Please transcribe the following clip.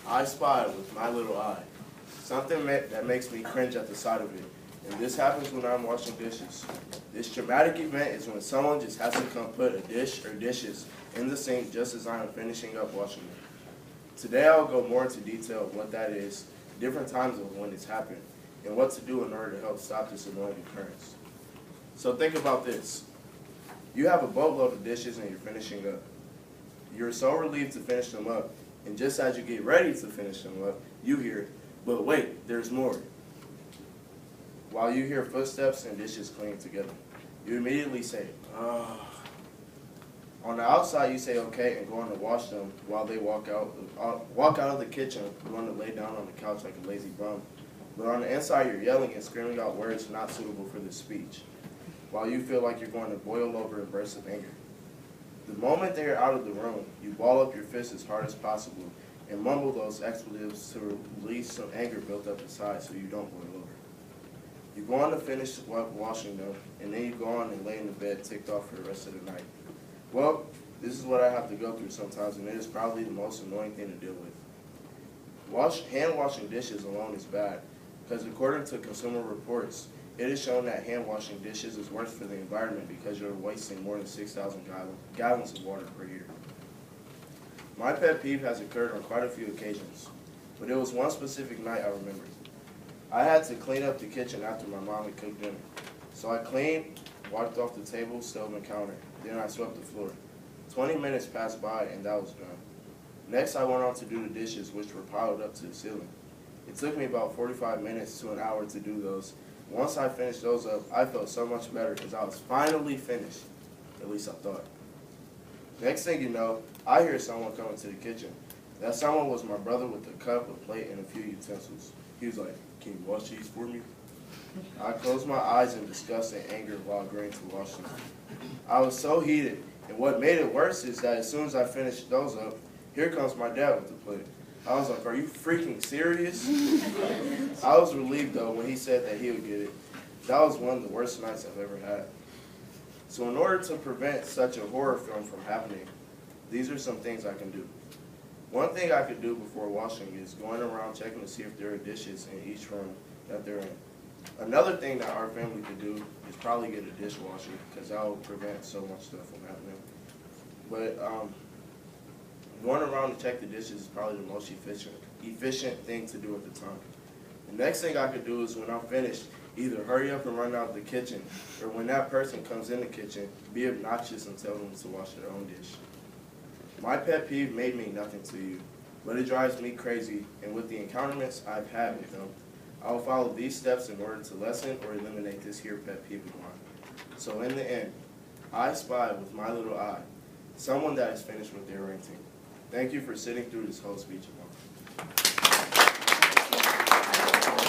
I spy with my little eye something that makes me cringe at the sight of it. And this happens when I'm washing dishes. This dramatic event is when someone just has to come put a dish or dishes in the sink just as I am finishing up washing them. Today I'll go more into detail of what that is, different times of when it's happened, and what to do in order to help stop this annoying occurrence. So think about this. You have a boatload of dishes and you're finishing up. You're so relieved to finish them up, and just as you get ready to finish them up, you hear, but wait, there's more. While you hear footsteps and dishes cleaning together, you immediately say, ah. On the outside, you say okay and go on to wash them while they walk out of the kitchen, going to lay down on the couch like a lazy bum. But on the inside, you're yelling and screaming out words not suitable for this speech, while you feel like you're going to boil over in bursts of anger. The moment they are out of the room, you ball up your fist as hard as possible and mumble those expletives to release some anger built up inside so you don't boil over. You go on to finish washing them, and then you go on and lay in the bed ticked off for the rest of the night. Well, this is what I have to go through sometimes, and it is probably the most annoying thing to deal with. Hand washing dishes alone is bad, because according to Consumer Reports, it is shown that hand washing dishes is worse for the environment because you're wasting more than 6,000 gallons of water per year. My pet peeve has occurred on quite a few occasions, but it was one specific night I remember. I had to clean up the kitchen after my mom had cooked dinner. So I cleaned, wiped off the table, stove, and counter. Then I swept the floor. 20 minutes passed by and that was done. Next I went on to do the dishes, which were piled up to the ceiling. It took me about 45 minutes to an hour to do those. Once I finished those up, I felt so much better because I was finally finished. At least I thought. Next thing you know, I hear someone coming to the kitchen. That someone was my brother with a cup, a plate, and a few utensils. He was like, "Can you wash these for me?" I closed my eyes in disgust and anger while agreeing to wash them. I was so heated, and what made it worse is that as soon as I finished those up, here comes my dad with the plate. I was like, "Are you freaking serious?" I was relieved, though, when he said that he would get it. That was one of the worst nights I've ever had. So in order to prevent such a horror film from happening, these are some things I can do. One thing I could do before washing is going around checking to see if there are dishes in each room that they're in. Another thing that our family could do is probably get a dishwasher because that will prevent so much stuff from happening. But going around to check the dishes is probably the most efficient thing to do at the time. The next thing I could do is when I'm finished, either hurry up and run out of the kitchen, or when that person comes in the kitchen, be obnoxious and tell them to wash their own dish. My pet peeve may mean nothing to you, but it drives me crazy, and with the encounterments I've had with them, I will follow these steps in order to lessen or eliminate this here pet peeve of mine. So in the end, I spy with my little eye someone that is finished with their renting. Thank you for sitting through this whole speech of mine.